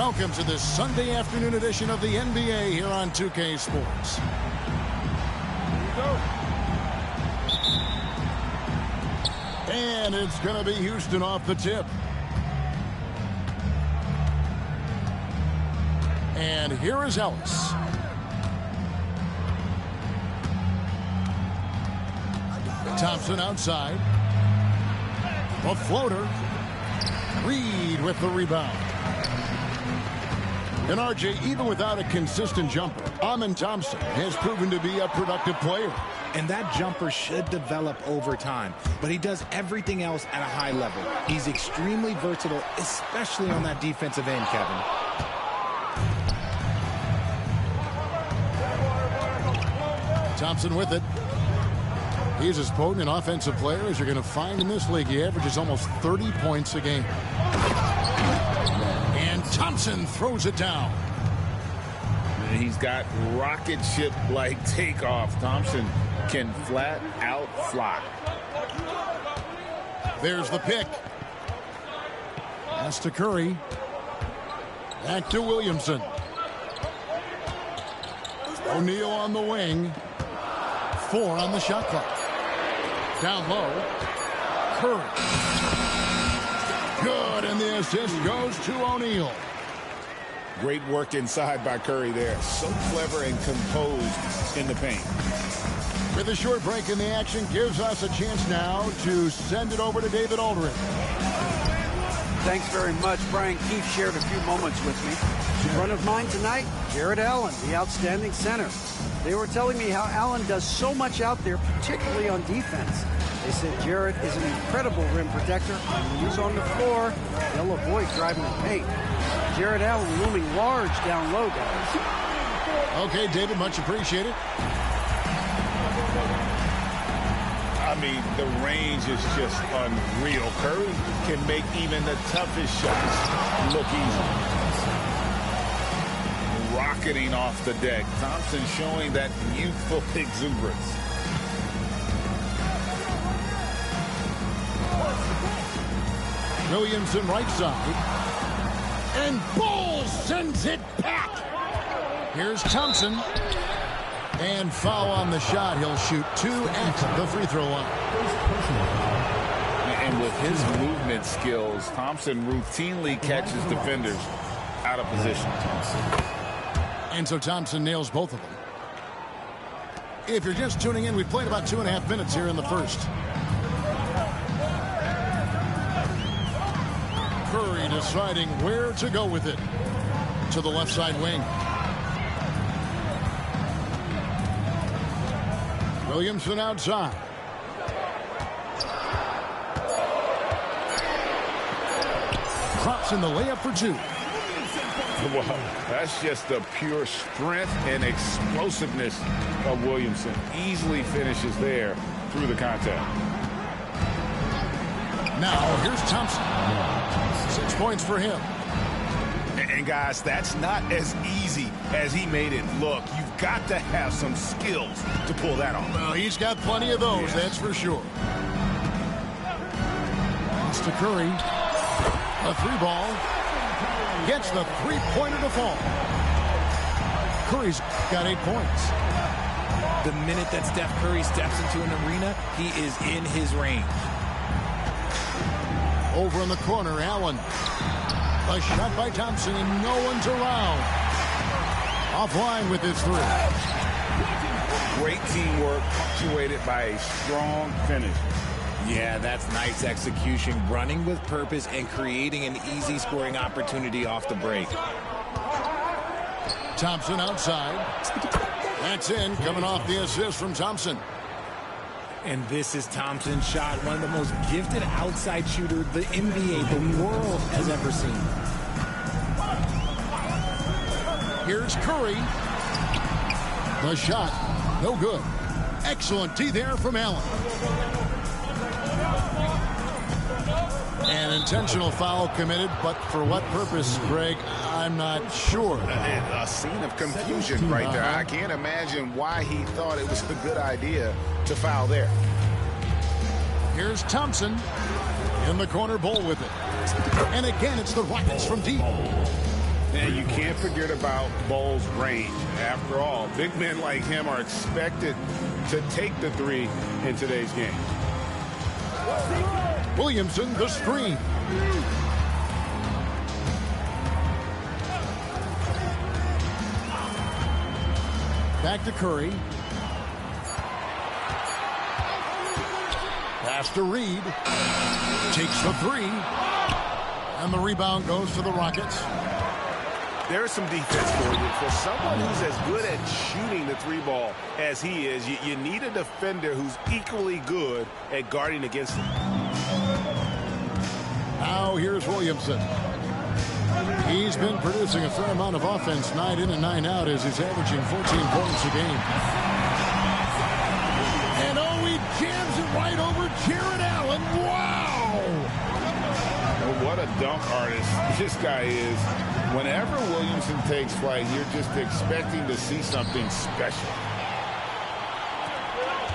Welcome to this Sunday afternoon edition of the NBA here on 2K Sports. And it's going to be Houston off the tip. And here is Ellis. Thompson outside. A floater. Reed with the rebound. And RJ, even without a consistent jumper, Amen Thompson has proven to be a productive player. And that jumper should develop over time. But he does everything else at a high level. He's extremely versatile, especially on that defensive end, Kevin. Thompson with it. He's as potent an offensive player as you're going to find in this league. He averages almost 30 points a game. And Thompson throws it down. He's got rocket ship-like takeoff. Thompson can flat out fly. There's the pick. Pass to Curry. Back to Williamson. O'Neal on the wing. 4 on the shot clock. Down low. Curry. Good, and the assist goes to O'Neal. Great work inside by Curry there. So clever and composed in the paint. With a short break in the action, gives us a chance now to send it over to David Aldridge. Thanks very much. Brian Keefe shared a few moments with me. In front of mine tonight, Jarrett Allen, the outstanding center. They were telling me how Allen does so much out there, particularly on defense. They said Jarrett is an incredible rim protector, and when he's on the floor, they'll avoid driving the paint. Jarrett Allen looming large down low, guys. Okay, David, much appreciated. I mean, the range is just unreal. Curry can make even the toughest shots look easy. Rocketing off the deck. Thompson showing that youthful exuberance. Williamson right side. And Ball sends it back. Here's Thompson. And foul on the shot. He'll shoot 2 at the free throw line. And with his movement skills, Thompson routinely catches defenders out of position. And so Thompson nails both of them. If you're just tuning in, we've played about 2.5 minutes here in the first. Curry deciding where to go with it. To the left side wing. Williamson outside. Drops in the layup for 2. Well, that's just the pure strength and explosiveness of Williamson. Easily finishes there through the contact. Now, here's Thompson. 6 points for him. And guys, that's not as easy as he made it look. You've got to have some skills to pull that off. Well, he's got plenty of those, that's for sure. Pass to Curry. A 3-ball. Gets the 3-pointer to fall. Curry's got 8 points. The minute that Steph Curry steps into an arena, he is in his range. Over in the corner, Allen. A shot by Thompson, and no one's around. Offline with his 3. Great teamwork, punctuated by a strong finish. Yeah, that's nice execution, running with purpose and creating an easy scoring opportunity off the break. Thompson outside. That's in, coming off the assist from Thompson. And this is Thompson's shot, one of the most gifted outside shooters the NBA, the world, has ever seen. Here's Curry. The shot, no good. Excellent D there from Allen. An intentional foul committed, but for what purpose, Greg, I'm not sure. A scene of confusion right there. I can't imagine why he thought it was a good idea to foul there. Here's Thompson in the corner, Bull with it. And again, it's the Rockets from deep. And you can't forget about Bowles' range. After all, big men like him are expected to take the three in today's game. Williamson, the screen. Back to Curry. Pass to Reed. Takes the three. And the rebound goes to the Rockets. There's some defense for you. For someone who's as good at shooting the three ball as he is, you need a defender who's equally good at guarding against him. Now here's Williamson. He's been producing a fair amount of offense night in and night out as he's averaging 14 points a game. And oh, he jams it right over Jared Allen. Wow! Well, what a dunk artist this guy is. Whenever Williamson takes flight, you're just expecting to see something special.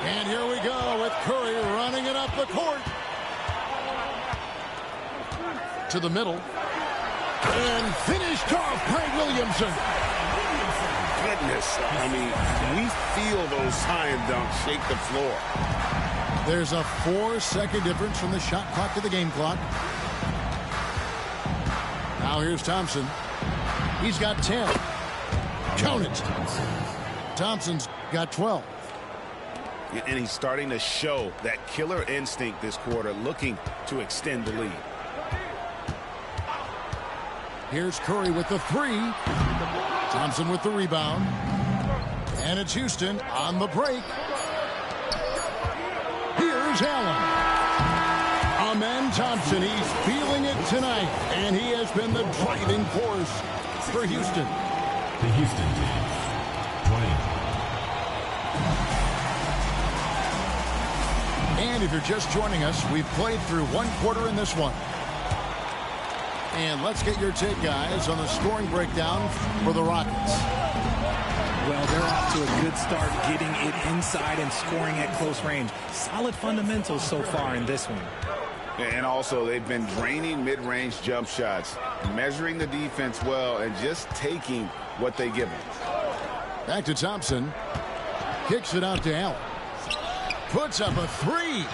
And here we go with Curry running it up the court. To the middle. And finished off by Williamson. Goodness, I mean, we feel those time dunks shake the floor. There's a 4-second difference from the shot clock to the game clock. Now here's Thompson. He's got 10. Count it. Thompson's got 12. And he's starting to show that killer instinct this quarter, looking to extend the lead. Here's Curry with the three. Thompson with the rebound. And it's Houston on the break. Here's Allen. Amen Thompson, he's feeling it tonight. And he has been the driving force for Houston. The Houston team, 20. And if you're just joining us, we've played through one quarter in this one. And let's get your take, guys, on the scoring breakdown for the Rockets. Well, they're off to a good start getting it inside and scoring at close range. Solid fundamentals so far in this one. And also, they've been draining mid-range jump shots, measuring the defense well, and just taking what they give them. Back to Thompson. Kicks it out to Allen. Puts up a three.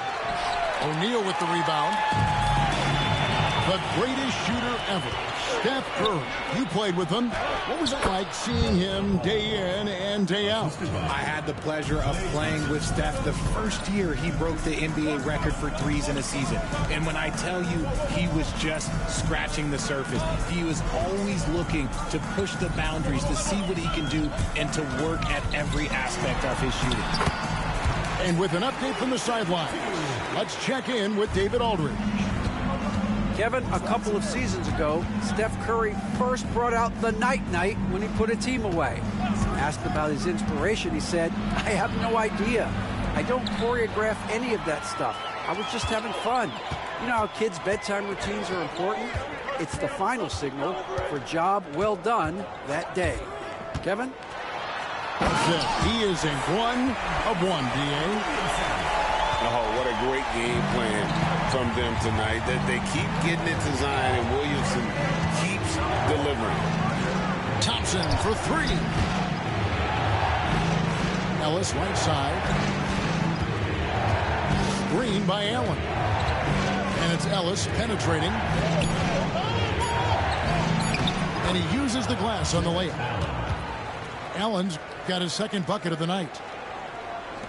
O'Neal with the rebound. The greatest shooter ever, Steph Curry. You played with him. What was it like seeing him day in and day out? I had the pleasure of playing with Steph the first year he broke the NBA record for threes in a season. And when I tell you he was just scratching the surface, he was always looking to push the boundaries, to see what he can do, and to work at every aspect of his shooting. And with an update from the sideline, let's check in with David Aldridge. Kevin, a couple of seasons ago, Steph Curry first brought out the night-night when he put a team away. Asked about his inspiration, he said, I have no idea. I don't choreograph any of that stuff. I was just having fun. You know how kids' bedtime routines are important? It's the final signal for job well done that day. Kevin? He is in 1 of 1, D.A. Oh, what a great game plan from them tonight. That they keep getting it to Zion, and Williamson keeps delivering. Thompson for three. Ellis right side. Screen by Allen. And it's Ellis penetrating. And he uses the glass on the layup. Allen's got his second bucket of the night.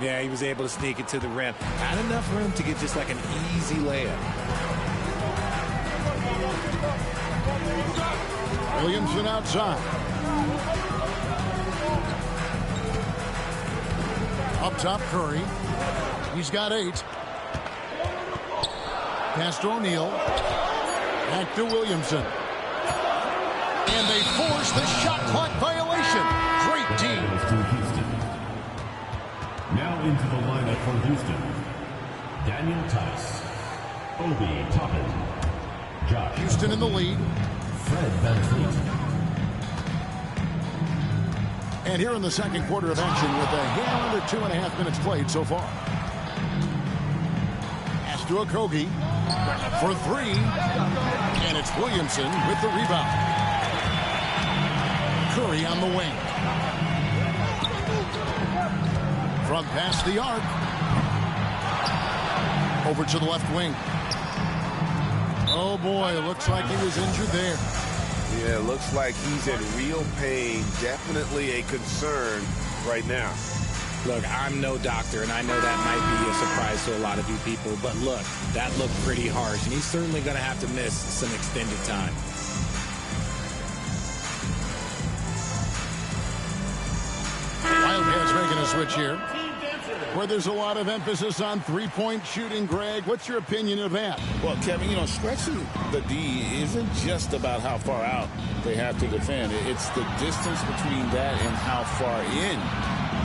Yeah, he was able to sneak it to the rim. Not enough room to get just like an easy layup. Williamson outside. Up top, Curry. He's got 8. Pass to O'Neal. Back to Williamson. And they force the shot clock violation. Great team. Now into the lineup for Houston. Daniel Tice, Obi Toppin, Josh Houston in the lead. Fred VanVleet. And here in the second quarter of action with a hair under 2.5 minutes played so far. Pass to Okogie for 3. And it's Williamson with the rebound. Curry on the wing. From past the arc. Over to the left wing. Oh, boy, it looks like he was injured there. Yeah, it looks like he's in real pain. Definitely a concern right now. Look, I'm no doctor, and I know that might be a surprise to a lot of you people, but look, that looked pretty harsh, and he's certainly going to have to miss some extended time. Wildcats making a switch here, where there's a lot of emphasis on three-point shooting. Greg, what's your opinion of that? Well, Kevin, you know, stretching the D isn't just about how far out they have to defend. It's the distance between that and how far in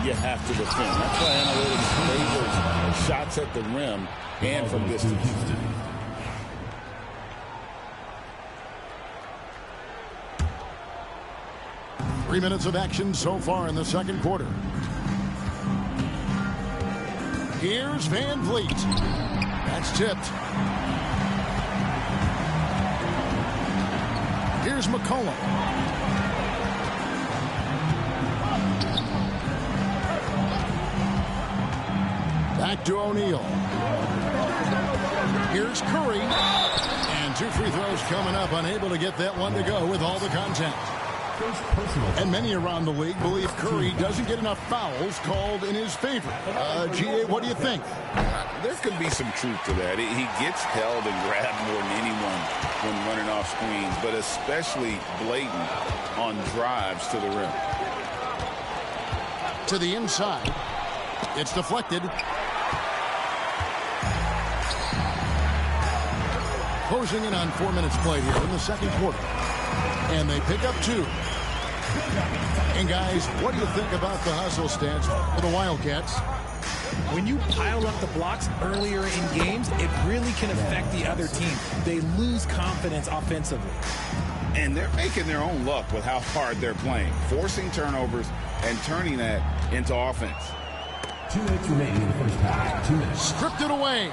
you have to defend. That's why analytics favors shots at the rim and from distance. 3 minutes of action so far in the second quarter. Here's Van Vliet. That's tipped. Here's McCollum. Back to O'Neal. Here's Curry. And 2 free throws coming up. Unable to get that one to go with all the contact. And many around the league believe Curry doesn't get enough fouls called in his favor. G.A., what do you think? There could be some truth to that. He gets held and grabbed more than anyone when running off screens, but especially blatant on drives to the rim. To the inside. It's deflected. Closing in on 4 minutes played here in the second quarter. And they pick up 2. And guys, what do you think about the hustle stance for the Wildcats? When you pile up the blocks earlier in games, it really can affect the other team. They lose confidence offensively. And they're making their own luck with how hard they're playing, forcing turnovers and turning that into offense. 2 minutes remaining in the first half. 2 minutes. Stripped it away.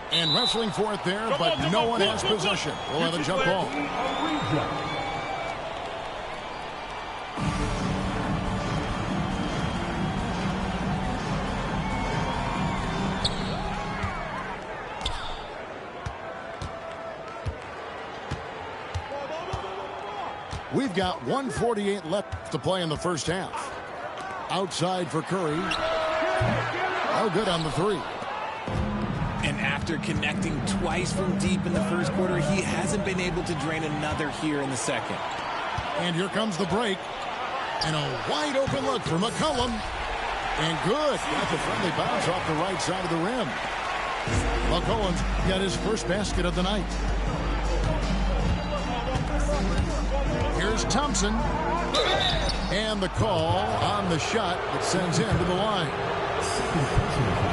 And wrestling for it there, but no one has possession. We'll have a jump ball. We've got 1:48 left to play in the first half. Outside for Curry. Oh, good on the 3. And after connecting twice from deep in the first quarter, he hasn't been able to drain another here in the second. And here comes the break. And a wide open look for McCollum. And good. Got the friendly bounce off the right side of the rim. McCollum's got his first basket of the night. Here's Thompson. And the call on the shot that sends him to the line.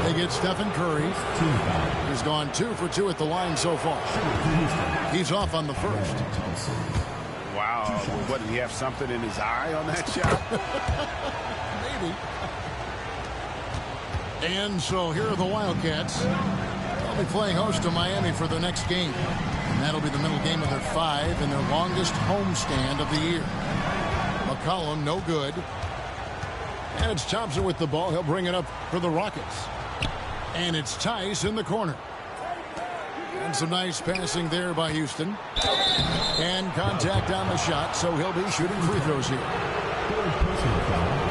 They get Stephen Curry. He's gone 2 for 2 at the line so far. He's off on the first. Wow. What, did he have something in his eye on that shot? Maybe. And so here are the Wildcats. They'll be playing host to Miami for their next game. And that'll be the middle game of their 5 and their longest homestand of the year. McCollum, no good. And it's Thompson with the ball. He'll bring it up for the Rockets. And it's Tice in the corner. And some nice passing there by Houston. And contact on the shot, so he'll be shooting free throws here.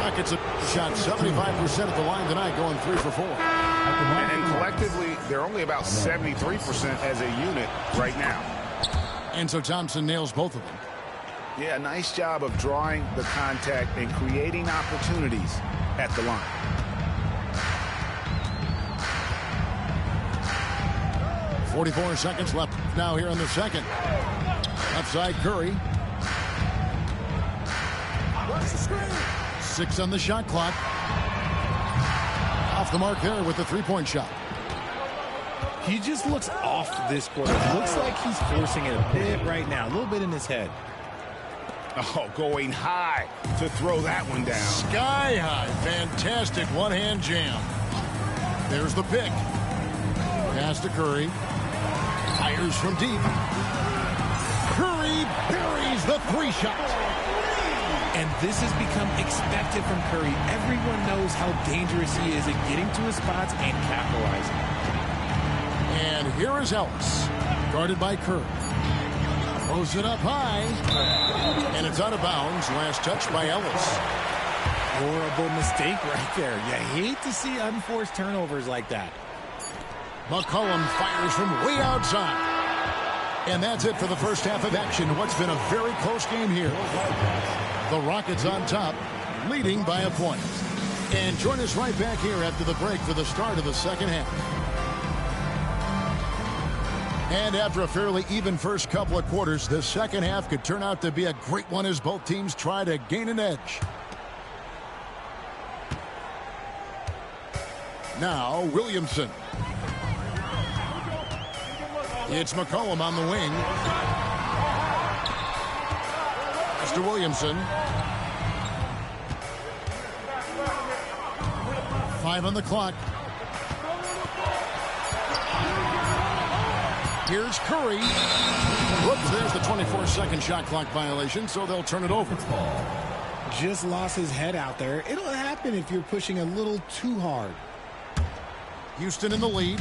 Rockets have shot 75% at the line tonight, going 3 for 4. And collectively, they're only about 73% as a unit right now. And so Thompson nails both of them. Yeah, nice job of drawing the contact and creating opportunities at the line. .44 seconds left now here in the second. Left side Curry. 6 on the shot clock. Off the mark there with the 3-point shot. He just looks off this quarter. Looks like he's forcing it a bit right now. A little bit in his head. Oh, going high to throw that one down. Sky high. Fantastic one-hand jam. There's the pick. Pass to Curry. Fires from deep. Curry buries the three-shot. And this has become expected from Curry. Everyone knows how dangerous he is at getting to his spots and capitalizing. And here is Ellis, guarded by Curry. Throws it up high, and it's out of bounds. Last touch by Ellis. Horrible mistake right there. You hate to see unforced turnovers like that. McCollum fires from way outside. And that's it for the first half of action. What's been a very close game here. The Rockets on top, leading by a point. And join us right back here after the break for the start of the second half. And after a fairly even first couple of quarters, the second half could turn out to be a great one as both teams try to gain an edge. Now, Williamson. It's McCollum on the wing. Mr. Williamson. 5 on the clock. Here's Curry. Whoops, there's the 24-second shot clock violation, so they'll turn it over. Just lost his head out there. It'll happen if you're pushing a little too hard. Houston in the lead.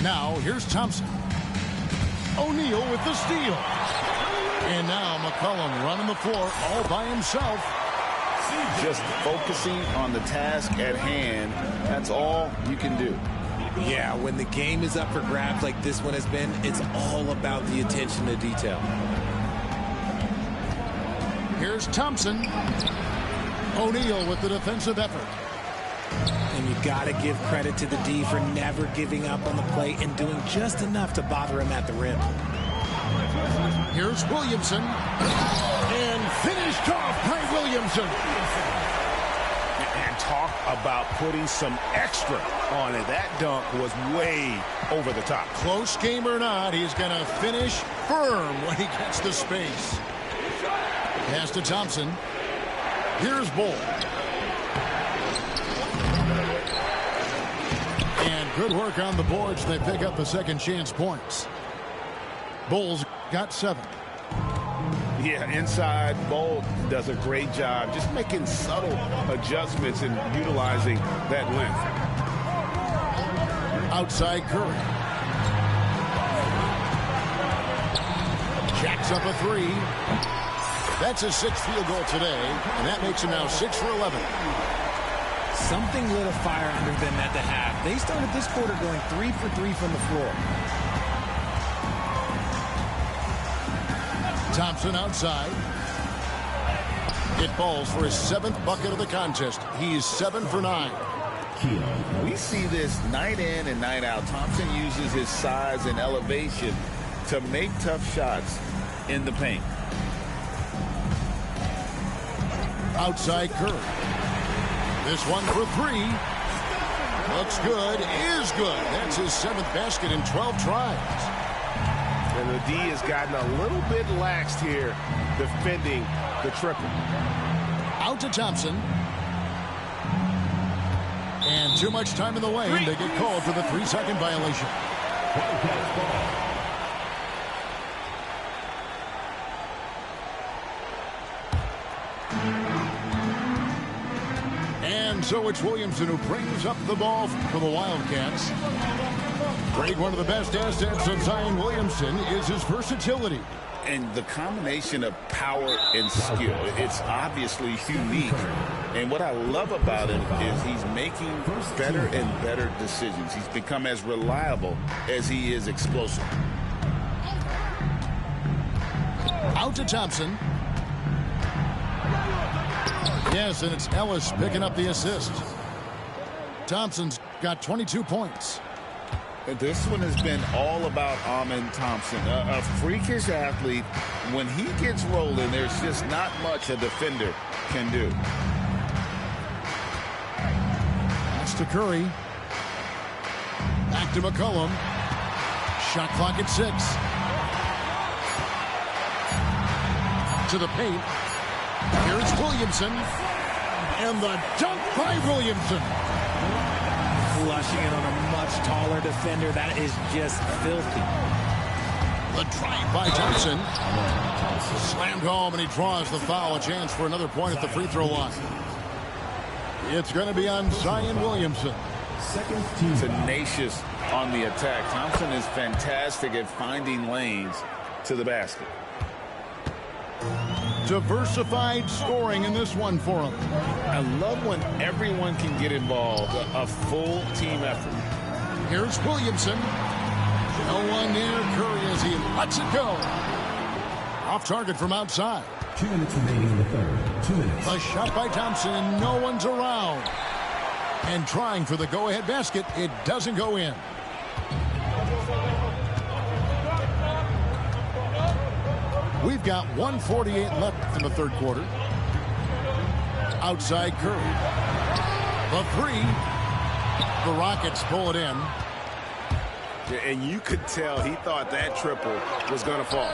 Now, here's Thompson. O'Neal with the steal. And now McCollum running the floor all by himself. Just focusing on the task at hand, that's all you can do. Yeah, when the game is up for grabs like this one has been, it's all about the attention to detail. Here's Thompson. O'Neal with the defensive effort. And you got to give credit to the D for never giving up on the play and doing just enough to bother him at the rim. Here's Williamson. And finished off by Williamson. And talk about putting some extra on it. That dunk was way over the top. Close game or not, he's going to finish firm when he gets the space. Pass to Thompson. Here's Bull. And good work on the boards. They pick up the second chance points. Bulls got 7. Yeah, inside, Bull does a great job just making subtle adjustments and utilizing that length. Outside Curry. Jacks up a 3. That's his 6th field goal today, and that makes him now 6 for 11. Something lit a fire under them at the half. They started this quarter going 3 for 3 from the floor. Thompson outside. It falls for his 7th bucket of the contest. He's 7 for 9. We see this night in and night out. Thompson uses his size and elevation to make tough shots in the paint. Outside Curry. This one for 3. Looks good, is good. That's his 7th basket in 12 tries. And the D has gotten a little bit laxed here defending the triple. Out to Thompson. And too much time in the lane. They get called for the 3-second violation. And so it's Williamson who brings up the ball for the Wildcats. Greg, one of the best assets of Zion Williamson is his versatility. And the combination of power and skill, it's obviously unique. And what I love about him is he's making better and better decisions. He's become as reliable as he is explosive. Out to Thompson. Yes, and it's Ellis picking up the assist. Thompson's got 22 points. This one has been all about Amen Thompson, a freakish athlete. When he gets rolling, there's just not much a defender can do. That's to Curry. Back to McCollum. Shot clock at 6. To the paint. Here's Williamson. And the dunk by Williamson. flushing it on a much taller defender. That is just filthy. The drive by Thompson. Slammed home, and he draws the foul. A chance for another point at the free throw line. It's going to be on Zion Williamson. Tenacious on the attack. Thompson is fantastic at finding lanes to the basket. Diversified scoring in this one for him. I love when everyone can get involved. A full team effort. Here's Williamson. No one near Curry as he lets it go. Off target from outside. 2 minutes remaining in the third. 2 minutes. A shot by Thompson, and no one's around. And trying for the go-ahead basket, it doesn't go in. We've got 1:48 left in the third quarter. Outside Curry. The three. The Rockets pull it in. And you could tell he thought that triple was going to fall.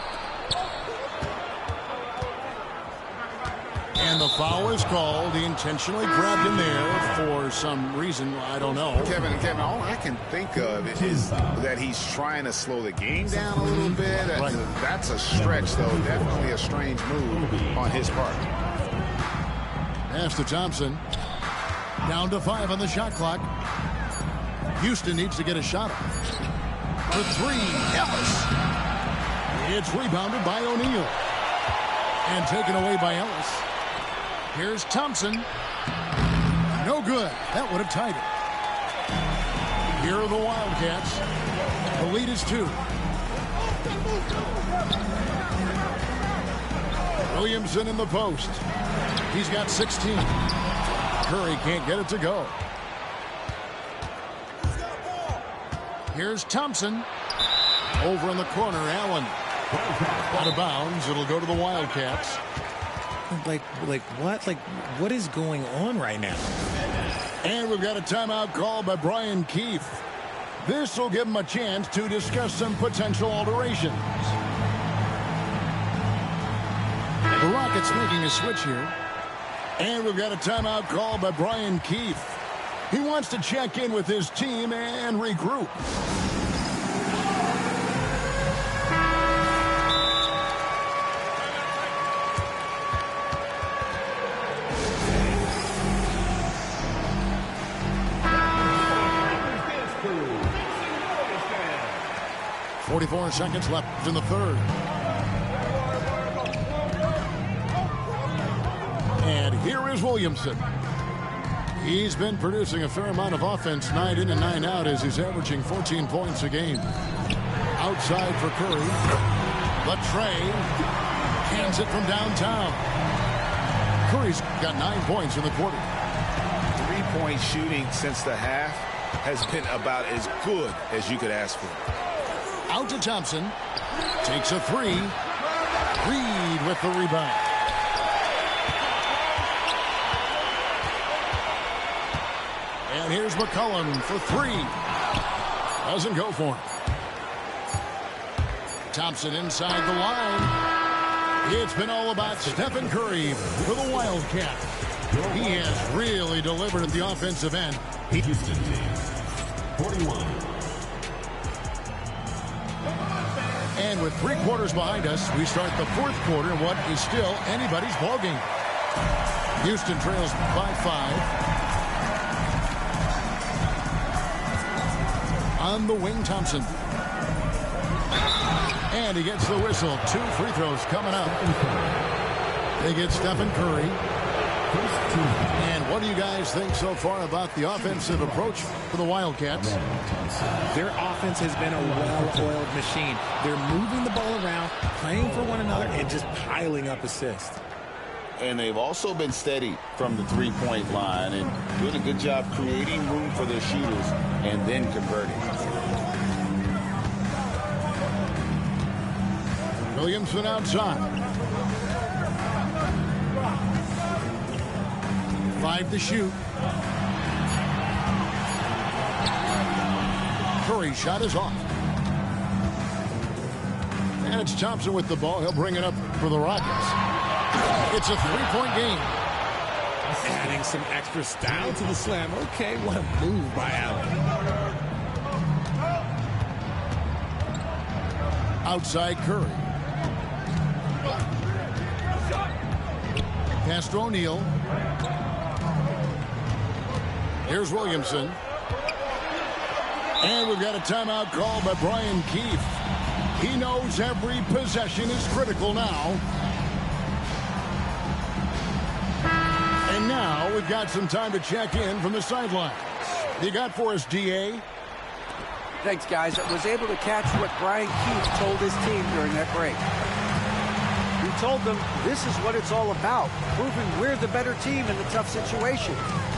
And the foul is called. He intentionally grabbed him there for some reason. I don't know. Kevin, all I can think of is that he's trying to slow the game down a little bit. Right. That's a stretch, though. Definitely a strange move on his part. Pass to Thompson. Down to 5 on the shot clock. Houston needs to get a shot off. The three, Ellis. It's rebounded by O'Neal. And taken away by Ellis. Here's Thompson. No good. That would have tied it. Here are the Wildcats. The lead is 2. Williamson in the post. He's got 16. Curry can't get it to go. Here's Thompson. Over in the corner, Allen. Out of bounds. It'll go to the Wildcats. Like what? Like, what is going on right now? And we've got a timeout called by Brian Keefe. This will give him a chance to discuss some potential alterations. The Rockets making a switch here. And we've got a timeout called by Brian Keefe. He wants to check in with his team and regroup. .44 seconds left in the third. And here is Williamson. He's been producing a fair amount of offense night in and night out as he's averaging 14 points a game. Outside for Curry. Latrey hands it from downtown. Curry's got 9 points in the quarter. 3-point shooting since the half has been about as good as you could ask for. Out to Thompson. Takes a three. Reed with the rebound. And here's McCollum for 3. Doesn't go for him. Thompson inside the line. It's been all about Stephen Curry for the Wildcats. He has really delivered at the offensive end. Houston team 41. And with 3 quarters behind us, we start the fourth quarter in what is still anybody's ballgame. Houston trails by 5. On the wing, Thompson. And he gets the whistle. 2 free throws coming up. They get Stephen Curry. And what do you guys think so far about the offensive approach for the Wildcats? Their offense has been a well-oiled machine. They're moving the ball around, playing for one another, and just piling up assists. And they've also been steady from the three-point line and doing a good job creating room for their shooters and then converting. Williamson outside. 5 to shoot. Curry's shot is off. And it's Thompson with the ball. He'll bring it up for the Rockets. It's a 3-point game. Adding some extra style to the slam. Okay, what a move by Allen. Outside Curry. Pass to O'Neal. Here's Williamson. And we've got a timeout called by Brian Keefe. He knows every possession is critical now. And now we've got some time to check in from the sidelines. You got for us, DA? Thanks, guys. I was able to catch what Brian Keefe told his team during that break. He told them this is what it's all about, proving we're the better team in the tough situation.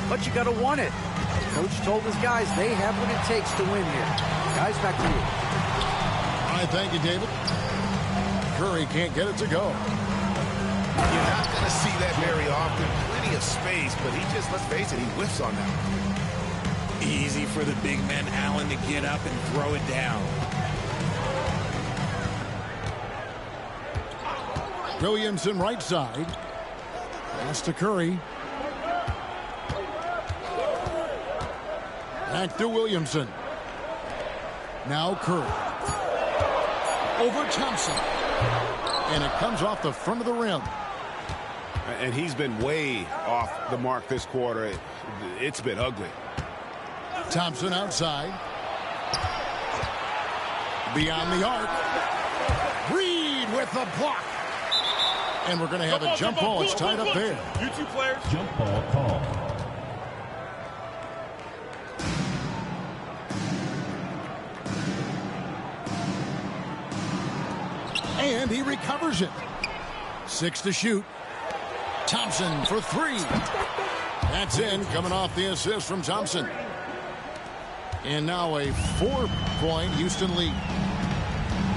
But you got to want it. Coach told his guys they have what it takes to win here. Guys, back to you. All right, thank you, David. Curry can't get it to go. You're not going to see that very often. Plenty of space, but he just, let's face it, he whiffs on that. Easy for the big man Allen to get up and throw it down. Williamson right side. Pass to Curry. Back to Williamson. Now Curry. Over Thompson. And it comes off the front of the rim. And he's been way off the mark this quarter. It's been ugly. Thompson outside. Beyond the arc. Reed with the block. And we're going to have a jump ball. It's tied up there. You two players. Jump ball call. And he recovers it. 6 to shoot. Thompson for 3. That's in, coming off the assist from Thompson. And now a 4-point Houston lead.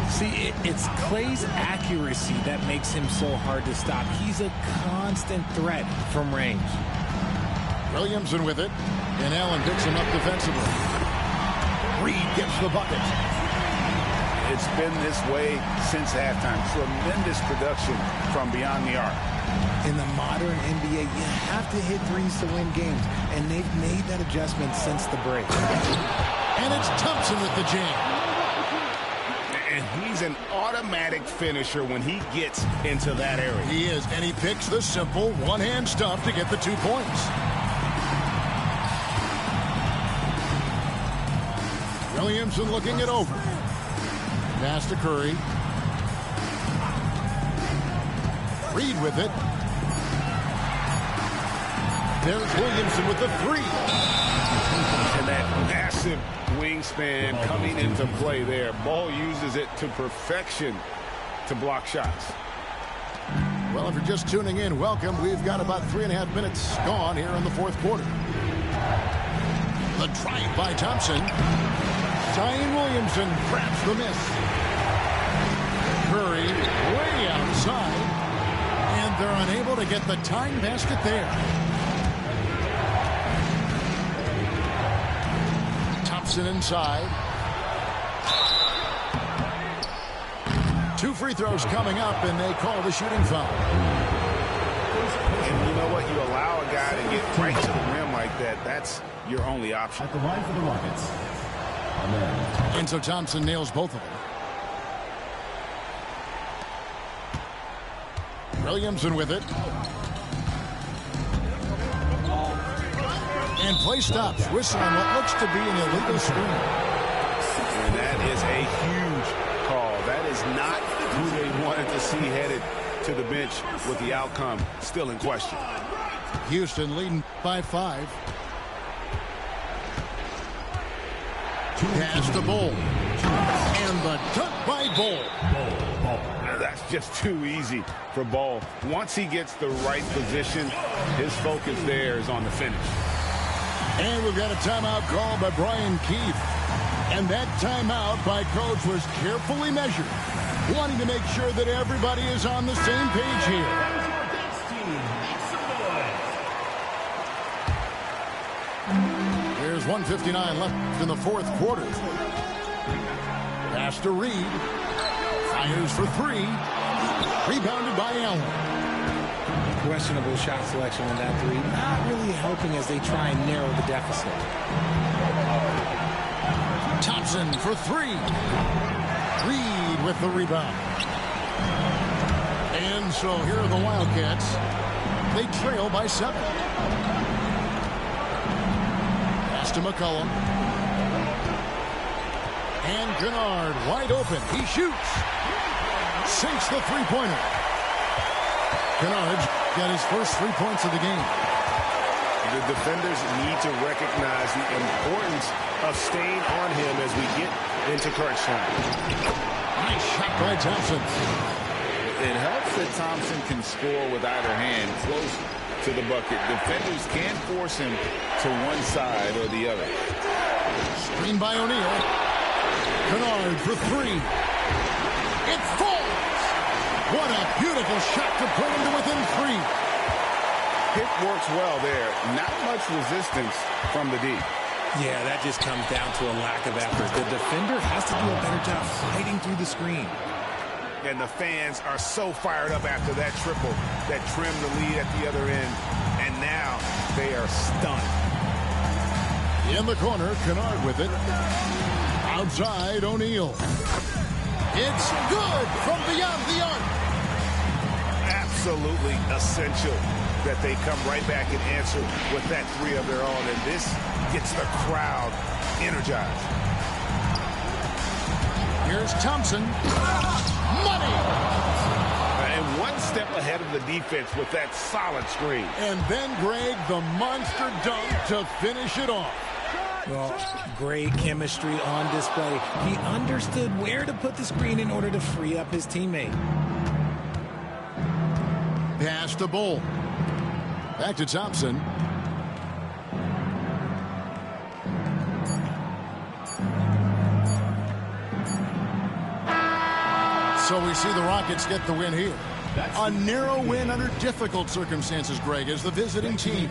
See, it's Clay's accuracy that makes him so hard to stop. He's a constant threat from range. Williamson with it. And Allen picks him up defensively. Reed gets the bucket. It's been this way since halftime. Tremendous production from beyond the arc. In the modern NBA, you have to hit threes to win games, and they've made that adjustment since the break. And it's Thompson with the jam. And he's an automatic finisher when he gets into that area. He is, and he picks the simple one-hand stuff to get the 2 points. Williamson looking it over. Pass to Curry. Reed with it. There's Williamson with the 3. And that massive wingspan coming into play there. Ball uses it to perfection to block shots. Well, if you're just tuning in, welcome. We've got about 3.5 minutes gone here in the 4th quarter. The drive by Thompson. Zion Williamson grabs the miss. Curry way outside. And they're unable to get the tying basket there. Thompson inside. 2 free throws coming up, and they call the shooting foul. And you know what? You allow a guy to get right to the rim like that. That's your only option. At the line for the Rockets. And so Thompson nails both of them. Williamson with it. And play stops. Whistle on what looks to be an illegal screen. And that is a huge call. That is not who they wanted to see headed to the bench with the outcome still in question. Houston leading by 5. Pass to Bull. And the dunk by Bull. That's just too easy for Ball. Once he gets the right position, his focus there is on the finish. And we've got a timeout called by Brian Keefe. And that timeout by Coach was carefully measured, wanting to make sure that everybody is on the same page here. There's 1:59 left in the 4th quarter. Pass to Reed. Fires for 3. Rebounded by Allen. Questionable shot selection on that three. Not really helping as they try and narrow the deficit. Thompson for three. Reed with the rebound. And so here are the Wildcats. They trail by 7. Pass to McCollum. And Kennard wide open. He shoots. Sinks the three-pointer. Kennard got his first 3 points of the game. The defenders need to recognize the importance of staying on him as we get into crunch time. Nice shot by Thompson. It helps that Thompson can score with either hand close to the bucket. Defenders can force him to one side or the other. Screen by O'Neal. Kennard for three. It falls. What a beautiful shot to put him to within 3. Pick works well there. Not much resistance from the D. Yeah, that just comes down to a lack of effort. The defender has to do a better job fighting through the screen. And the fans are so fired up after that triple that trimmed the lead at the other end. And now they are stunned. In the corner, Kennard with it. Outside, O'Neal. It's good from beyond the arc. Absolutely essential that they come right back and answer with that three of their own. And this gets the crowd energized. Here's Thompson. Money! And one step ahead of the defense with that solid screen. And then, Greg, the monster dunk to finish it off. Well, great chemistry on display. He understood where to put the screen in order to free up his teammate. Pass to Bull. Back to Thompson. So we see the Rockets get the win here. A narrow win under difficult circumstances, Greg, as the visiting team.